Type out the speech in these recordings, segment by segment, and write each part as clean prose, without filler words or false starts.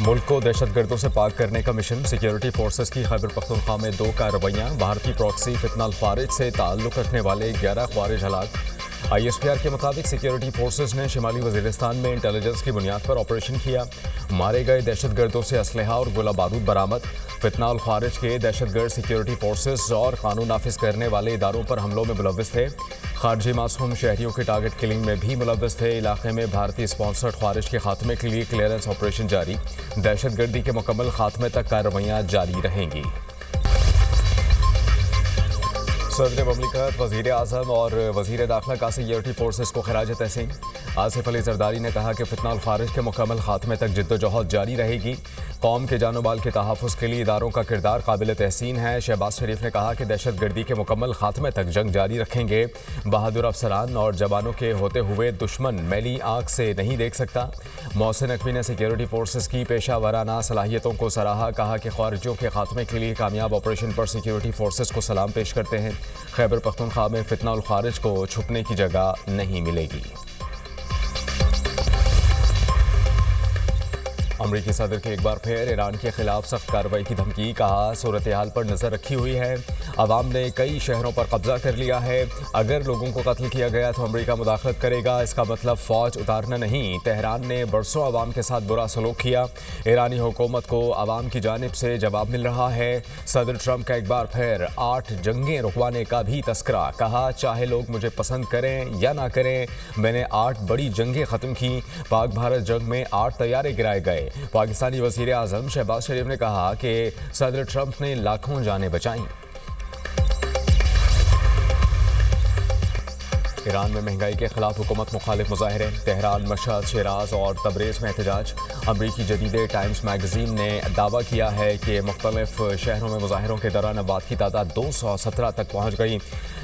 मुल्क को दहशतगर्दों से पाक करने का मिशन। सिक्योरिटी फोर्सेस की खैबर पख्तूनख्वा में 2 कार्रवाइयाँ। भारतीय प्रॉक्सी फितना अल-खारिज से ताल्लुक़ रखने वाले 11 ख्वारिज हलाक। ISPR के मुताबिक सिक्योरिटी फोर्सेस ने शिमाली वजीरिस्तान में इंटेलिजेंस की बुनियाद पर ऑपरेशन किया। मारे गए दहशतगर्दों से असलहा और गोला बारूद बरामद। फितना अल खारिज के दहशतगर्द सिक्योरिटी फोर्सेस और कानून नाफिज करने वाले इदारों पर हमलों में मुलव्वस थे। खारजी मासूम शहरियों के टारगेट किलिंग में भी मुलव्वस थे। इलाके में भारतीय स्पॉन्सर्ड खारिज के खात्मे के लिए क्लियरेंस ऑपरेशन जारी। दहशतगर्दी के मुकम्मल खात्मे तक कार्रवाइयाँ जारी रहेंगी। सदर ममलिकत वज़ीर आज़म और वज़ीर दाखिला का सिक्योरिटी फोर्सेस को खराज तहसीन। आसिफ अली जरदारी ने कहा कि फितना अल खारिज के मुकम्मल खात्मे तक जिद्दोजहद जारी रहेगी। कौम के जानो माल के तहफ़्फ़ुज़ के लिए इदारों का किरदार काबिल तहसीन है। शहबाज शरीफ ने कहा कि दहशतगर्दी के मुकम्मल खात्मे तक जंग जारी रखेंगे। बहादुर अफसरान और जवानों के होते हुए दुश्मन मैली आँख से नहीं देख सकता। मोहसिन नकवी ने सिक्योरिटी फोर्सेस की पेशा वराना सलाहियतों को सराहा। कहा कि ख्वारिजियों के खात्मे के लिए कामयाब ऑपरेशन पर सिक्योरिटी फोर्सेस को सलाम पेश करते हैं। खैबर पख्तूनख्वा में फितना अल खारिज को छुपने की जगह नहीं मिलेगी। अमरीकी सदर की एक बार फिर ईरान के खिलाफ सख्त कार्रवाई की धमकी। कहा सूरत हाल पर नजर रखी हुई है। अवाम ने कई शहरों पर कब्जा कर लिया है। अगर लोगों को कत्ल किया गया तो अमरीका मुदाखलत करेगा। इसका मतलब फौज उतारना नहीं। तेहरान ने बरसों अवाम के साथ बुरा सलूक किया। ईरानी हुकूमत को अवाम की जानिब से जवाब मिल रहा है। सदर ट्रंप का एक बार फिर 8 जंगें रुकवाने का भी तस्करा। कहा चाहे लोग मुझे पसंद करें या ना करें, मैंने 8 बड़ी जंगें ख़त्म की। पाक भारत जंग में 8 तैयारे गिराए गए। पाकिस्तानी वज़ीर आज़म शहबाज शरीफ ने कहा कि सदर ट्रंप ने लाखों जानें बचाईं। ईरान में महंगाई के खिलाफ हुकूमत मुखालिफ मुजाहरे। तेहरान, मशहद, शिराज और तबरेज़ में एहतजाज। अमरीकी जदीद टाइम्स मैगजीन ने दावा किया है कि मुख्तलिफ शहरों में मुजाहरों के दौरान अबाद की तादाद 217 तक पहुँच गई।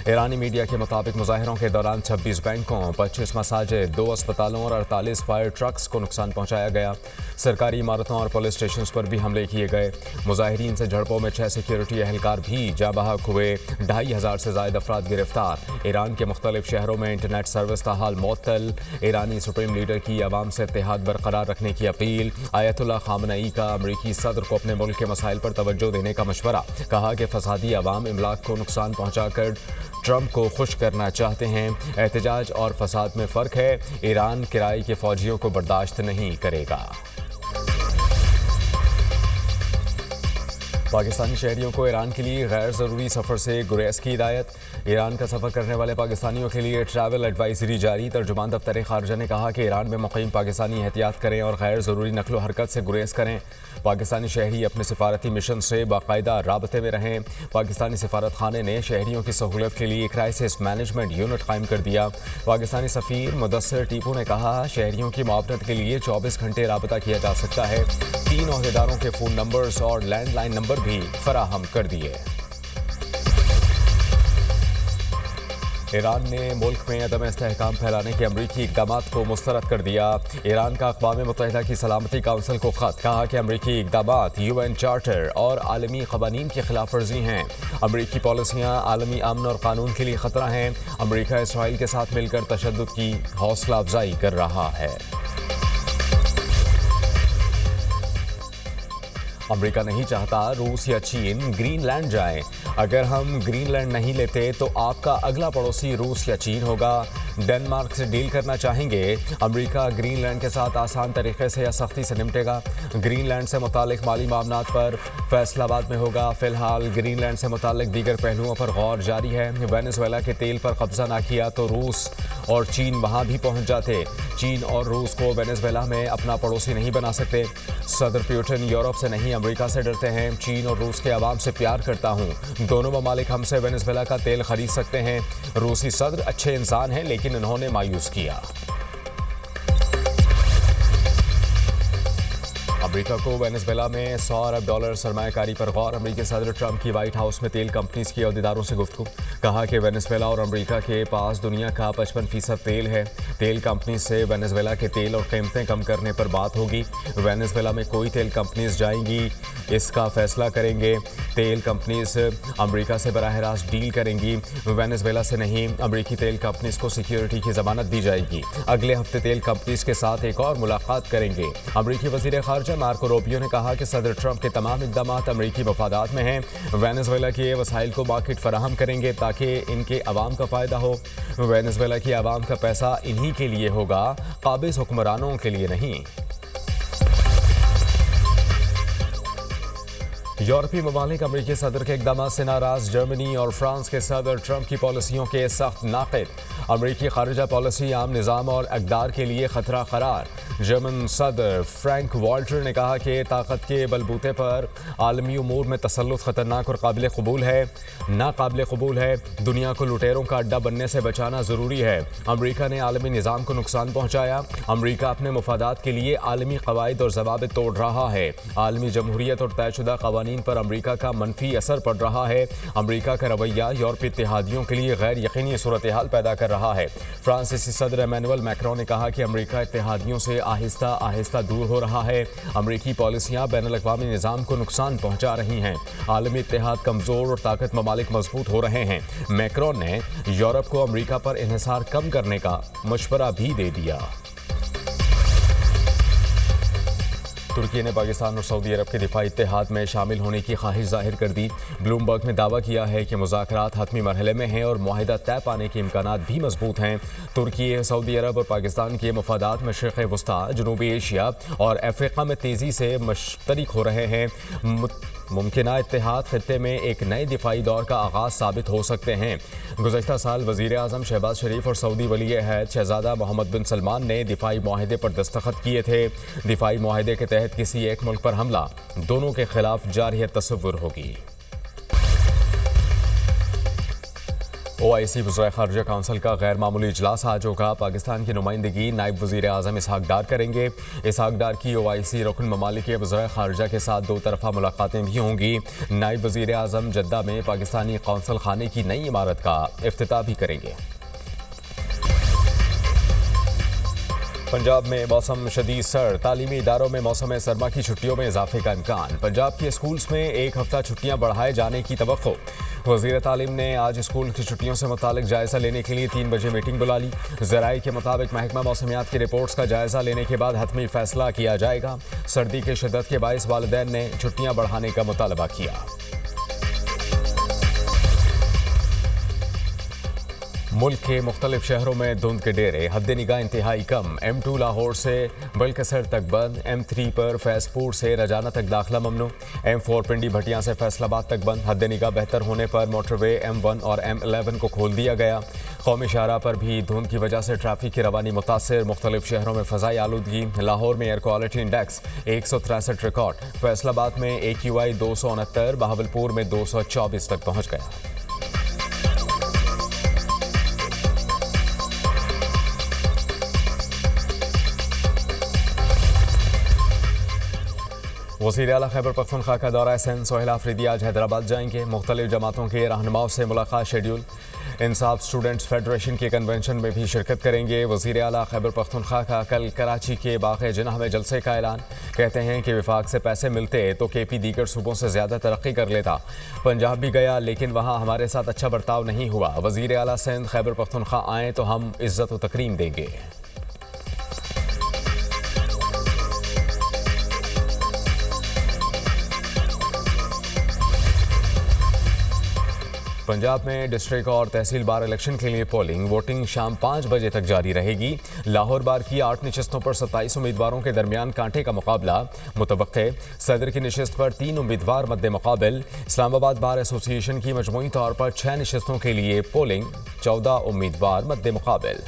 ईरानी मीडिया के मुताबिक मुजाहरों के दौरान 26 बैंकों, 25 मसाजिद, 2 अस्पतालों और 48 फायर ट्रक्स को नुकसान पहुँचाया गया। सरकारी इमारतों और पुलिस स्टेशन पर भी हमले किए गए। मुजाहिरीन से झड़पों में 6 सिक्योरिटी एहलकार भी जाँ बहक हुए। 2500 से ज़ायद अफराद गिरफ्तार। ईरान के मुख्तलिफ शहरों में इंटरनेट सर्विस ताहाल मुअत्तल। ईरानी सुप्रीम लीडर की अवाम से इत्तेहाद बरकरार रखने की अपील। आयतुल्लाह खामनई का अमरीकी सदर को अपने मुल्क के मसाइल पर तवज्जो देने का मशवरा। कहा कि फसादी अवाम इमलाक को नुकसान पहुँचाकर ट्रंप को खुश करना चाहते हैं। एहतजाज और फसाद में फ़र्क है। ईरान किराए के फ़ौजियों को बर्दाश्त नहीं करेगा। पाकिस्तानी शहरियों को ईरान के लिए गैर ज़रूरी सफ़र से गुरेज की हिदायत। ईरान का सफ़र करने वाले पाकिस्तानियों के लिए ट्रैवल एडवाइजरी जारी। तर्जुमान दफ्तर खारजा ने कहा कि ईरान में मुक़ीम पाकिस्तानी एहतियात करें और गैर ज़रूरी नकलो हरकत से गुरेज करें। पाकिस्तानी शहरी अपने सिफारती मिशन से बाकायदा राबते में रहें। पाकिस्तानी सिफारत खाने ने शहरियों की सहूलत के लिए क्राइसिस मैनेजमेंट यूनिट कायम कर दिया। पाकिस्तानी सफ़ीर मुदस्सिर टीपू ने कहा शहरियों की मुआवनत के लिए 24 घंटे राबता किया जा सकता है। 3 ओहदेदारों के फ़ोन नंबर्स और लैंडलाइन नंबर भी फराहम कर दिए। ईरान ने मुल्क में अदम इस्तेहकाम फैलाने के अमरीकी इक़दाम को मुस्तरद कर दिया। ईरान का अक़वाम मुत्तहिदा की सलामती काउंसिल को ख़त। कहा कि अमरीकी इक़दाम UN चार्टर और आलमी क़वानीन की खिलाफ वर्जी हैं। अमरीकी पॉलिसियाँ आलमी अमन और कानून के लिए ख़तरा हैं। अमरीका इसराइल के साथ मिलकर तशद्दुद की हौसला अफजाई कर रहा है। अमेरिका नहीं चाहता रूस या चीन ग्रीनलैंड जाए। अगर हम ग्रीनलैंड नहीं लेते तो आपका अगला पड़ोसी रूस या चीन होगा। डेनमार्क से डील करना चाहेंगे। अमेरिका ग्रीनलैंड के साथ आसान तरीके से या सख्ती से निपटेगा। ग्रीनलैंड से मुतालिक माली मामलात पर फैसलाबाद में होगा। फिलहाल ग्रीनलैंड से मुतालिक दीगर पहलुओं पर गौर जारी है। वेनेजुएला के तेल पर कब्जा ना किया तो रूस और चीन वहाँ भी पहुँच जाते। चीन और रूस को वेनेजुएला में अपना पड़ोसी नहीं बना सकते। सदर पुतिन यूरोप से नहीं अमेरिका से डरते हैं। चीन और रूस के अवाम से प्यार करता हूँ। दोनों ममालिक हमसे वेनेजुएला का तेल खरीद सकते हैं। रूसी सदर अच्छे इंसान हैं लेकिन इन्होंने मायूस किया। अमेरिका को वेनेजुएला में $100 अरब सरमायाकारी पर गौर। अमेरिकी सदर ट्रंप की व्हाइट हाउस में तेल कंपनीज के अहदेदारों से गुफ्तगू। कहा कि वेनेजुएला और अमेरिका के पास दुनिया का 55% तेल है। तेल कंपनी से वेनेजुएला के तेल और कीमतें कम करने पर बात होगी। वेनेजुएला में कोई तेल कंपनीज जाएंगी, इसका फैसला करेंगे। तेल कंपनीज अमेरिका से बराह रास्त डील करेंगी, वेनेजुएला से नहीं। अमेरिकी तेल कंपनीज को सिक्योरिटी की जमानत दी जाएगी। अगले हफ्ते तेल कंपनीज के साथ एक और मुलाकात करेंगे। अमेरिकी वज़ीर ख़ारजा में मार्को रूबियो ने कहा कि सदर ट्रंप के तमाम इकदाम अमरीकी मफादात में हैं। वेनेजुएला के वसाइल को मार्केट फराहम करेंगे ताकि इनके अवाम का फ़ायदा हो। वेनेजुएला की अवाम का पैसा इन्हीं के लिए होगा, काबिज हुक्मरानों के लिए नहीं। यूरोपीय ममालिक अमरीकी सदर के इक़दामात से नाराज। जर्मनी और फ्रांस के सदर ट्रंप की पॉलिसियों के सख्त नाक़िद। अमरीकी खारिजा पॉलिसी आम निज़ाम और अक़दार के लिए ख़तरा करार। जर्मन सदर फ्रैंक वाल्टर ने कहा कि ताकत के बलबूते पर आलमी उमूर में तसल्लुत ख़तरनाक और काबिल कबूल है, नाकाबिल कबूल है। दुनिया को लुटेरों का अड्डा बनने से बचाना ज़रूरी है। अमरीका ने आलमी निज़ाम को नुकसान पहुँचाया। अमरीका अपने मुफादात के लिए आलमी क़वाइद और ज़वाबित तोड़ रहा है। आलमी जमहूरियत और तयशुदा क़वानीन पर अमरीका का मनफी असर पड़ रहा है। अमरीका का रवैया यूरोपीय इत्तेहादियों के लिए गैर यकीनी सूरत हाल पैदा कर रहा है। फ्रांसीसी सदर इमैनुअल मैक्रोन ने कहा कि अमरीका इत्तेहादियों से आहिस्ता आहिस्ता दूर हो रहा है। अमरीकी पॉलिसियां बैनुल-अक़वामी निज़ाम को नुकसान पहुंचा रही हैं। आलमी इत्तेहाद कमज़ोर और ताकत ममालिक मजबूत हो रहे हैं। मैक्रोन ने यूरोप को अमरीका पर इन्हिसार कम करने का मशवरा भी दे दिया। तुर्की ने पाकिस्तान और सऊदी अरब के दिफाई इत्तेहाद में शामिल होने की ख्वाहिश जाहिर कर दी। ब्लूमबर्ग ने दावा किया है कि मुज़ाकरात हतमी मरहले में हैं और मुआहिदा तय पाने के इम्कानात भी मजबूत हैं। तुर्की, सऊदी अरब और पाकिस्तान के मफादात मशरिक़ वस्ता, जनूबी एशिया और अफ्रीका में तेज़ी से मुश्तरक हो रहे हैं। मुमकिना इत्तेहाद खित्ते में एक नए दिफाई दौर का आगाज़ साबित हो सकते हैं। गुज़श्ता साल वज़ीर आज़म शहबाज शरीफ और सऊदी वली अहद शहज़ादा मोहम्मद बिन सलमान ने दिफाई मुआहदे पर दस्तखत किए थे। दिफाई मुआहदे के तहत किसी एक मुल्क पर हमला दोनों के खिलाफ जारियत तसव्वुर होगी। OIC वज़ीर ख़ारिजा काउंसिल का गैर मामूली इजलास आज होगा। पाकिस्तान की नुमाइंदगी नायब वज़ीर आज़म इसहाक डार करेंगे। इसहाक डार की OIC रुकन ममालिक के वज़ीर ख़ारिजा के साथ दो तरफ़ा मुलाकातें भी होंगी। नायब वज़ीर आज़म जद्दा में पाकिस्तानी कौंसल खाने की नई इमारत का इफ्तिताह भी करेंगे। पंजाब में मौसम शदीद सर्द। तालीमी इदारों में मौसम सरमा की छुट्टियों में इजाफे का इम्कान। पंजाब के स्कूल्स में एक हफ्ता छुट्टियां बढ़ाए जाने की तवक्को। वज़ीर तालीम ने आज स्कूल की छुट्टियों से मुतालिक जायज़ा लेने के लिए 3 बजे मीटिंग बुला ली। ज़राए के मुताबिक महकमा मौसमियात की रिपोर्ट्स का जायज़ा लेने के बाद हतमी फैसला किया जाएगा। सर्दी के शिद्दत के बाइस वालिदैन ने छुट्टियां बढ़ाने का मुतालबा किया। मुल्क के मुख्तलिफ शहरों में धुंध के डेरे, हद निगाह इंतहाई कम। M2 लाहौर से बलकसर तक बंद। M3 पर फैजपुर से रजाना तक दाखिला ममनू। M4 पिंडी भटियां से फैसलाबाद तक बंद। हद निगाह बेहतर होने पर मोटरवे M1 और M11 को खोल दिया गया। कौमी शाहराह पर भी धुंध की वजह से ट्रैफिक की रवानी मुतासर। मुख्तलिफ शहरों में फ़ज़ाई आलूदगी। लाहौर में air quality index 163 record. Faisalabad में AQI 269, बहावलपुर में 224 तक पहुँच गया। वज़ीर आला खैबर पख्तूनख्वा का दौरा सिंध सोहेल आफरीदी आज हैदराबाद जाएंगे। मुख्तलिफ जमातों के रहनुमाओं से मुलाकात शेड्यूल। इंसाफ स्टूडेंट्स फेडरेशन के कन्वेंशन में भी शिरकत करेंगे। वज़ीर आला खैबर पख्तूनख्वा का कल कराची के बाग़ जिन्ना में जलसे का ऐलान। कहते हैं कि विफाक से पैसे मिलते तो KP दीगर सूबों से ज़्यादा तरक्की कर लेता। पंजाब भी गया लेकिन वहाँ हमारे साथ अच्छा बर्ताव नहीं हुआ। वज़ीर आला सिंध खैबर पख्तूनख्वा आएँ तो हम इज़्ज़त व तकरीम देंगे। पंजाब में डिस्ट्रिक्ट और तहसील बार इलेक्शन के लिए पोलिंग वोटिंग शाम 5 बजे तक जारी रहेगी। लाहौर बार की 8 निशस्तों पर 27 उम्मीदवारों के दरमियान कांटे का मुकाबला मुतवक्के। सदर की निशस्त पर 3 उम्मीदवार मद्दे मुकाबिल। इस्लामाबाद बार एसोसिएशन की मजमूई तौर पर 6 निशस्तों के लिए पोलिंग, 14 उम्मीदवार मद्दे मुकाबिल।